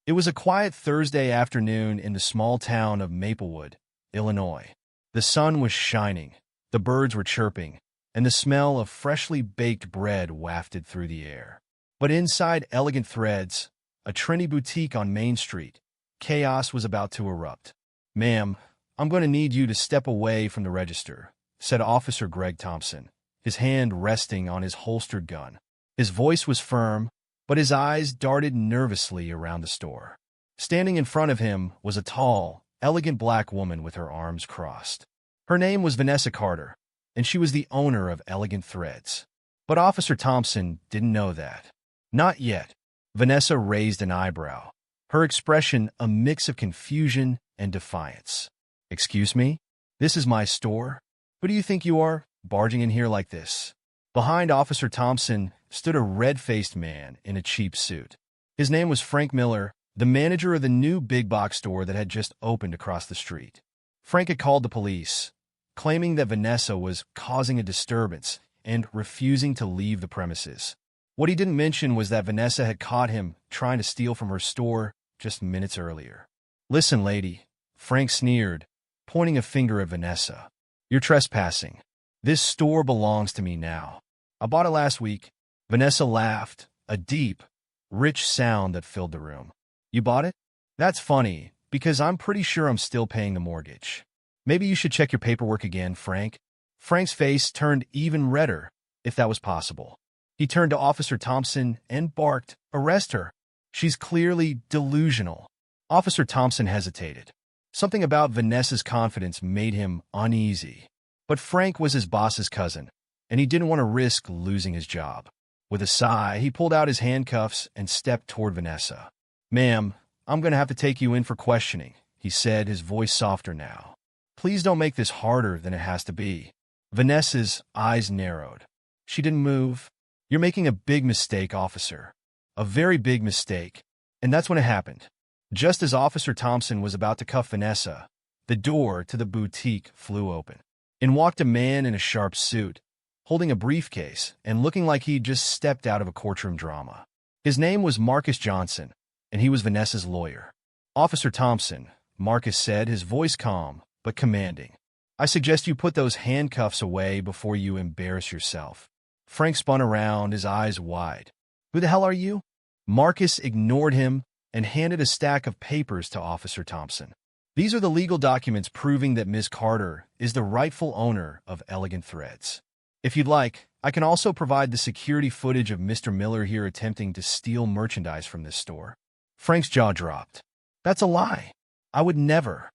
It was a quiet Thursday afternoon in the small town of Maplewood, Illinois. The sun was shining, the birds were chirping, and the smell of freshly baked bread wafted through the air. But inside Elegant Threads, a trendy boutique on Main Street, chaos was about to erupt. "Ma'am, I'm going to need you to step away from the register," said Officer Greg Thompson, his hand resting on his holstered gun. His voice was firm, but his eyes darted nervously around the store. Standing in front of him was a tall, elegant black woman with her arms crossed. Her name was Vanessa Carter, and she was the owner of Elegant Threads. But Officer Thompson didn't know that. Not yet. Vanessa raised an eyebrow, her expression a mix of confusion and defiance. "Excuse me? This is my store? Who do you think you are, barging in here like this?" Behind Officer Thompson stood a red-faced man in a cheap suit. His name was Frank Miller, the manager of the new big-box store that had just opened across the street. Frank had called the police, claiming that Vanessa was causing a disturbance and refusing to leave the premises. What he didn't mention was that Vanessa had caught him trying to steal from her store just minutes earlier. "Listen, lady," Frank sneered, pointing a finger at Vanessa. "You're trespassing. This store belongs to me now. I bought it last week." Vanessa laughed, a deep, rich sound that filled the room. "You bought it? That's funny, because I'm pretty sure I'm still paying the mortgage. Maybe you should check your paperwork again, Frank." Frank's face turned even redder, if that was possible. He turned to Officer Thompson and barked, "Arrest her. She's clearly delusional." Officer Thompson hesitated. Something about Vanessa's confidence made him uneasy. But Frank was his boss's cousin, and he didn't want to risk losing his job. With a sigh, he pulled out his handcuffs and stepped toward Vanessa. "Ma'am, I'm going to have to take you in for questioning," he said, his voice softer now. "Please don't make this harder than it has to be." Vanessa's eyes narrowed. She didn't move. "You're making a big mistake, officer. A very big mistake." And that's when it happened. Just as Officer Thompson was about to cuff Vanessa, the door to the boutique flew open. In walked a man in a sharp suit, holding a briefcase and looking like he'd just stepped out of a courtroom drama. His name was Marcus Johnson, and he was Vanessa's lawyer. "Officer Thompson," Marcus said, his voice calm but commanding, "I suggest you put those handcuffs away before you embarrass yourself." Frank spun around, his eyes wide. "Who the hell are you?" Marcus ignored him and handed a stack of papers to Officer Thompson. "These are the legal documents proving that Ms. Carter is the rightful owner of Elegant Threads. If you'd like, I can also provide the security footage of Mr. Miller here attempting to steal merchandise from this store." Frank's jaw dropped. "That's a lie. I would never."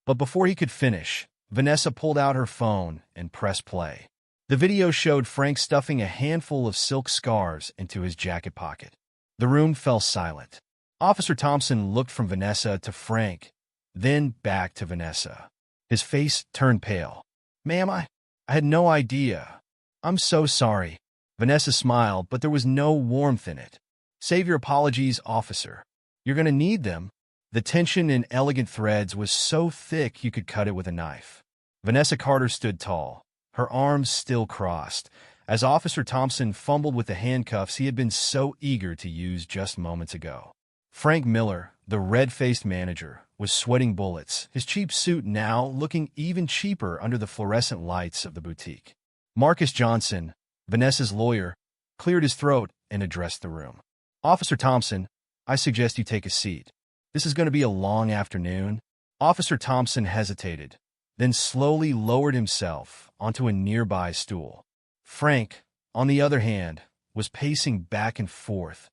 But before he could finish, Vanessa pulled out her phone and pressed play. The video showed Frank stuffing a handful of silk scarves into his jacket pocket. The room fell silent. Officer Thompson looked from Vanessa to Frank, then back to Vanessa. His face turned pale. "Ma'am, I had no idea. I'm so sorry." Vanessa smiled, but there was no warmth in it. "Save your apologies, officer. You're going to need them." The tension in Elegant Threads was so thick you could cut it with a knife. Vanessa Carter stood tall, her arms still crossed, as Officer Thompson fumbled with the handcuffs he had been so eager to use just moments ago. Frank Miller, the red-faced manager, was sweating bullets, his cheap suit now looking even cheaper under the fluorescent lights of the boutique. Marcus Johnson, Vanessa's lawyer, cleared his throat and addressed the room. "Officer Thompson, I suggest you take a seat. This is going to be a long afternoon." Officer Thompson hesitated, then slowly lowered himself onto a nearby stool. Frank, on the other hand, was pacing back and forth,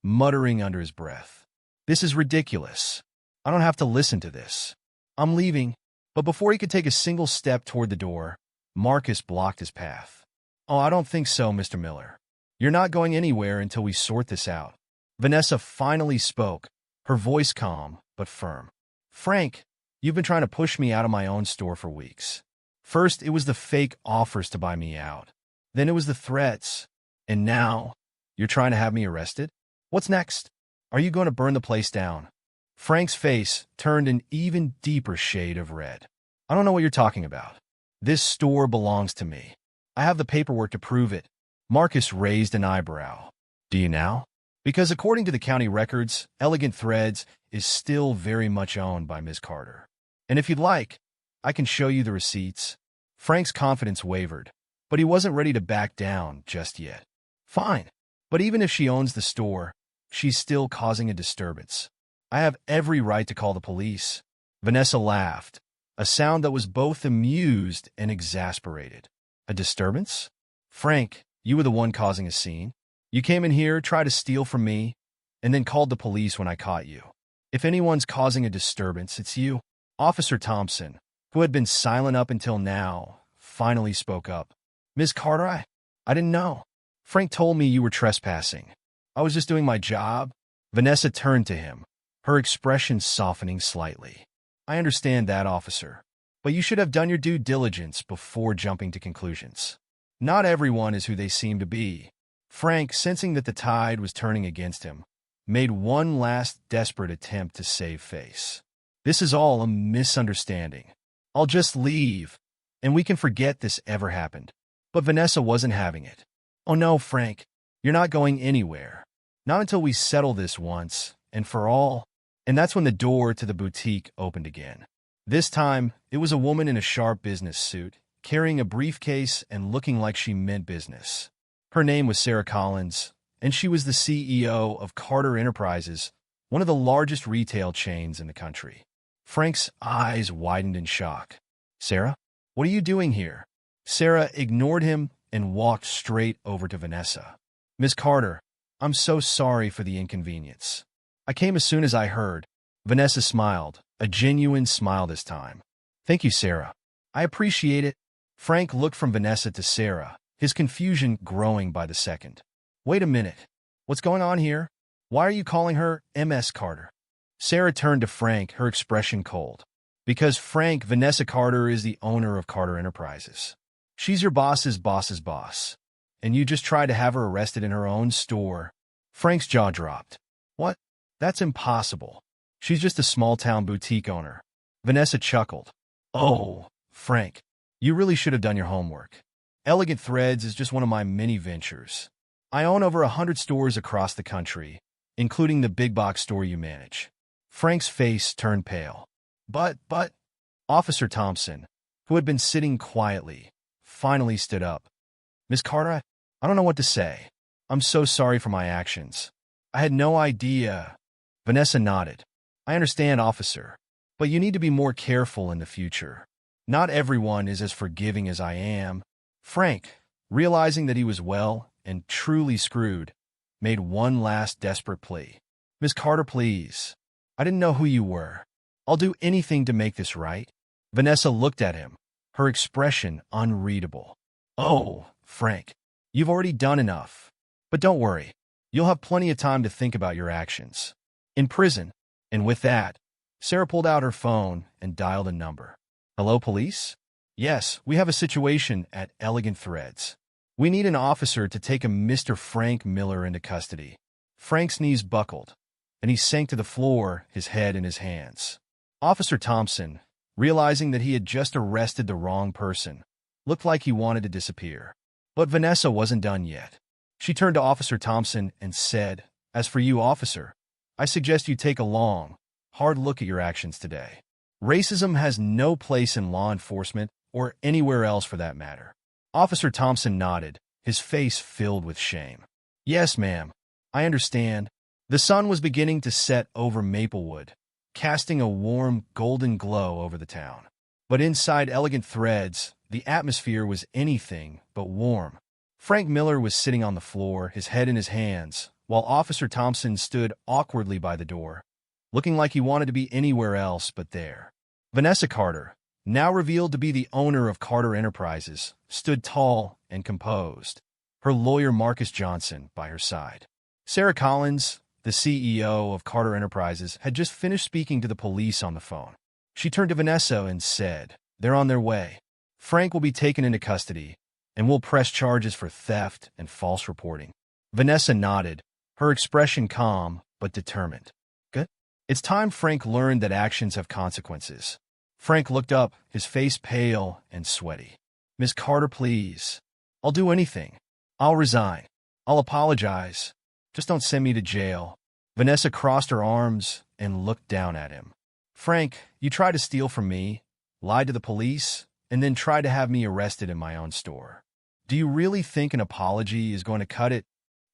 muttering under his breath. "This is ridiculous. I don't have to listen to this. I'm leaving." But before he could take a single step toward the door, Marcus blocked his path. "Oh, I don't think so, Mr. Miller. You're not going anywhere until we sort this out." Vanessa finally spoke, her voice calm but firm. "Frank, you've been trying to push me out of my own store for weeks. First, it was the fake offers to buy me out. Then it was the threats. And now, you're trying to have me arrested? What's next? Are you going to burn the place down?" Frank's face turned an even deeper shade of red. "I don't know what you're talking about. This store belongs to me. I have the paperwork to prove it." Marcus raised an eyebrow. "Do you now?" "Because according to the county records, Elegant Threads is still very much owned by Ms. Carter. And if you'd like, I can show you the receipts. Frank's confidence wavered, but he wasn't ready to back down just yet. Fine, but even if she owns the store, she's still causing a disturbance. I have every right to call the police. Vanessa laughed, a sound that was both amused and exasperated. A disturbance? Frank, you were the one causing a scene. You came in here, tried to steal from me, and then called the police when I caught you. If anyone's causing a disturbance, it's you. Officer Thompson, who had been silent up until now, finally spoke up. Ms. Carter, I didn't know. Frank told me you were trespassing. I was just doing my job. Vanessa turned to him, her expression softening slightly. I understand that, officer, but you should have done your due diligence before jumping to conclusions. Not everyone is who they seem to be. Frank, sensing that the tide was turning against him, made one last desperate attempt to save face. This is all a misunderstanding. I'll just leave, and we can forget this ever happened. But Vanessa wasn't having it. Oh no, Frank, you're not going anywhere. Not until we settle this once and for all. And that's when the door to the boutique opened again. This time, it was a woman in a sharp business suit, carrying a briefcase and looking like she meant business. Her name was Sarah Collins, and she was the CEO of Carter Enterprises, one of the largest retail chains in the country. Frank's eyes widened in shock. Sarah, what are you doing here? Sarah ignored him and walked straight over to Vanessa. Miss Carter, I'm so sorry for the inconvenience. I came as soon as I heard. Vanessa smiled, a genuine smile this time. Thank you, Sarah. I appreciate it. Frank looked from Vanessa to Sarah, his confusion growing by the second. Wait a minute. What's going on here? Why are you calling her Ms. Carter? Sarah turned to Frank, her expression cold. Because Frank, Vanessa Carter is the owner of Carter Enterprises. She's your boss's boss. And you just tried to have her arrested in her own store. Frank's jaw dropped. What? That's impossible. She's just a small-town boutique owner. Vanessa chuckled. Oh, Frank, you really should have done your homework. Elegant Threads is just one of my many ventures. I own over 100 stores across the country, including the big box store you manage. Frank's face turned pale. But, Officer Thompson, who had been sitting quietly, finally stood up. Miss Carter, I don't know what to say. I'm so sorry for my actions. I had no idea. Vanessa nodded. I understand, officer, but you need to be more careful in the future. Not everyone is as forgiving as I am. Frank, realizing that he was well and truly screwed, made one last desperate plea. Miss Carter, please. I didn't know who you were. I'll do anything to make this right. Vanessa looked at him, her expression unreadable. Oh, Frank, you've already done enough. But don't worry, you'll have plenty of time to think about your actions. In prison. And with that, Sarah pulled out her phone and dialed a number. Hello, police? Yes, we have a situation at Elegant Threads. We need an officer to take a Mr. Frank Miller into custody. Frank's knees buckled, and he sank to the floor, his head in his hands. Officer Thompson, realizing that he had just arrested the wrong person, looked like he wanted to disappear. But Vanessa wasn't done yet. She turned to Officer Thompson and said, As for you, officer, I suggest you take a long, hard look at your actions today. Racism has no place in law enforcement or anywhere else for that matter. Officer Thompson nodded, his face filled with shame. Yes, ma'am. I understand. The sun was beginning to set over Maplewood, casting a warm, golden glow over the town. But inside Elegant Threads, the atmosphere was anything but warm. Frank Miller was sitting on the floor, his head in his hands, while Officer Thompson stood awkwardly by the door, looking like he wanted to be anywhere else but there. Vanessa Carter, now revealed to be the owner of Carter Enterprises, stood tall and composed, her lawyer Marcus Johnson by her side. Sarah Collins, the CEO of Carter Enterprises, had just finished speaking to the police on the phone. She turned to Vanessa and said, They're on their way. Frank will be taken into custody, and we'll press charges for theft and false reporting. Vanessa nodded, her expression calm but determined. Good. It's time Frank learned that actions have consequences. Frank looked up, his face pale and sweaty. Miss Carter, please. I'll do anything. I'll resign. I'll apologize. Just don't send me to jail. Vanessa crossed her arms and looked down at him. Frank, you tried to steal from me, lied to the police, and then tried to have me arrested in my own store. Do you really think an apology is going to cut it?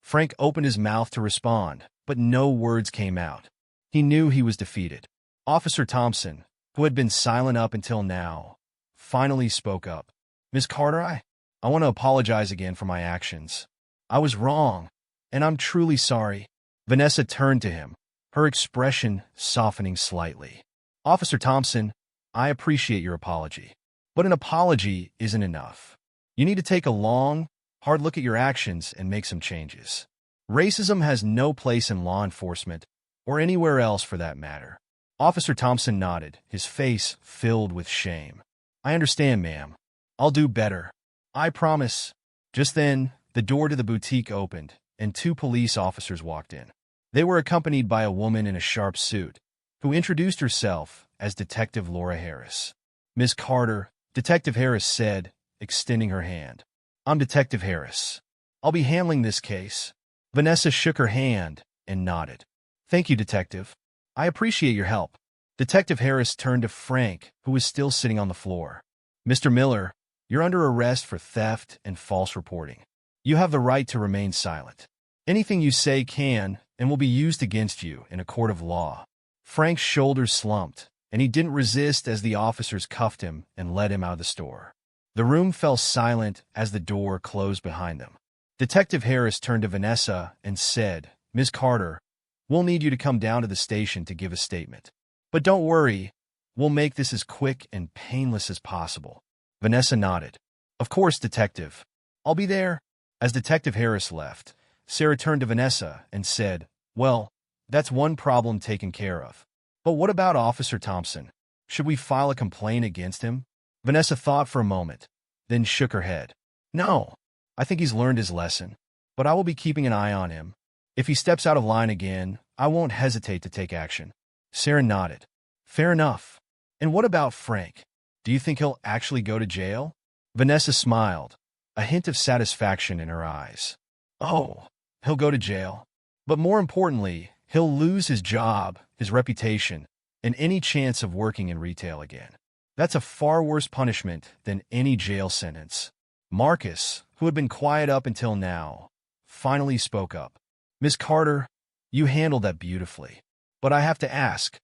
Frank opened his mouth to respond, but no words came out. He knew he was defeated. Officer Thompson, who had been silent up until now, finally spoke up. Miss Carter, I want to apologize again for my actions. I was wrong, and I'm truly sorry. Vanessa turned to him, her expression softening slightly. Officer Thompson, I appreciate your apology, but an apology isn't enough. You need to take a long, hard look at your actions and make some changes. Racism has no place in law enforcement, or anywhere else for that matter. Officer Thompson nodded, his face filled with shame. I understand, ma'am. I'll do better. I promise. Just then, the door to the boutique opened, and two police officers walked in. They were accompanied by a woman in a sharp suit, who introduced herself as Detective Laura Harris. Miss Carter, Detective Harris said, extending her hand. I'm Detective Harris. I'll be handling this case. Vanessa shook her hand and nodded. Thank you, Detective. I appreciate your help. Detective Harris turned to Frank, who was still sitting on the floor. Mr. Miller, you're under arrest for theft and false reporting. You have the right to remain silent. Anything you say can and will be used against you in a court of law. Frank's shoulders slumped, and he didn't resist as the officers cuffed him and led him out of the store. The room fell silent as the door closed behind them. Detective Harris turned to Vanessa and said, Ms. Carter, we'll need you to come down to the station to give a statement. But don't worry, we'll make this as quick and painless as possible. Vanessa nodded. Of course, Detective. I'll be there. As Detective Harris left, Sarah turned to Vanessa and said, Well, that's one problem taken care of. But what about Officer Thompson? Should we file a complaint against him? Vanessa thought for a moment, then shook her head. No, I think he's learned his lesson, but I will be keeping an eye on him. If he steps out of line again, I won't hesitate to take action. Sarah nodded. Fair enough. And what about Frank? Do you think he'll actually go to jail? Vanessa smiled, a hint of satisfaction in her eyes. Oh, he'll go to jail. But more importantly, he'll lose his job, his reputation, and any chance of working in retail again. That's a far worse punishment than any jail sentence. Marcus, who had been quiet up until now, finally spoke up. Miss Carter, you handled that beautifully. But I have to ask,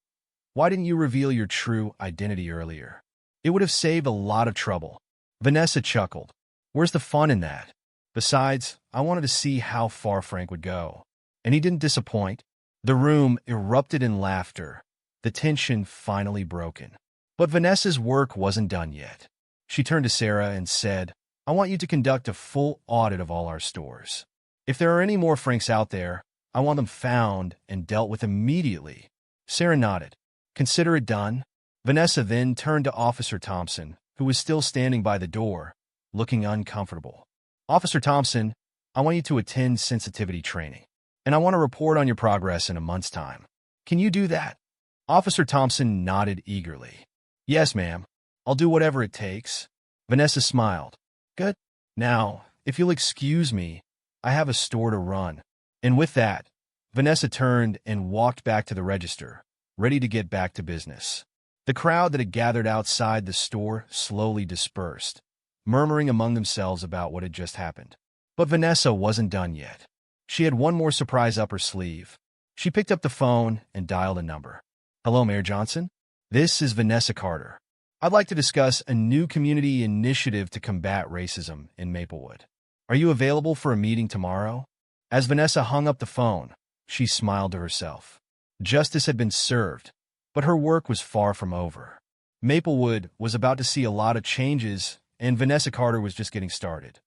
why didn't you reveal your true identity earlier? It would have saved a lot of trouble. Vanessa chuckled. Where's the fun in that? Besides, I wanted to see how far Frank would go. And he didn't disappoint. The room erupted in laughter, the tension finally broken. But Vanessa's work wasn't done yet. She turned to Sarah and said, I want you to conduct a full audit of all our stores. If there are any more Franks out there, I want them found and dealt with immediately. Sarah nodded. Consider it done. Vanessa then turned to Officer Thompson, who was still standing by the door, looking uncomfortable. Officer Thompson, I want you to attend sensitivity training, and I want to report on your progress in a month's time. Can you do that? Officer Thompson nodded eagerly. Yes, ma'am. I'll do whatever it takes. Vanessa smiled. Good. Now, if you'll excuse me, I have a store to run. And with that, Vanessa turned and walked back to the register, ready to get back to business. The crowd that had gathered outside the store slowly dispersed, murmuring among themselves about what had just happened. But Vanessa wasn't done yet. She had one more surprise up her sleeve. She picked up the phone and dialed a number. Hello, Mayor Johnson. This is Vanessa Carter. I'd like to discuss a new community initiative to combat racism in Maplewood. Are you available for a meeting tomorrow? As Vanessa hung up the phone, she smiled to herself. Justice had been served, but her work was far from over. Maplewood was about to see a lot of changes, and Vanessa Carter was just getting started.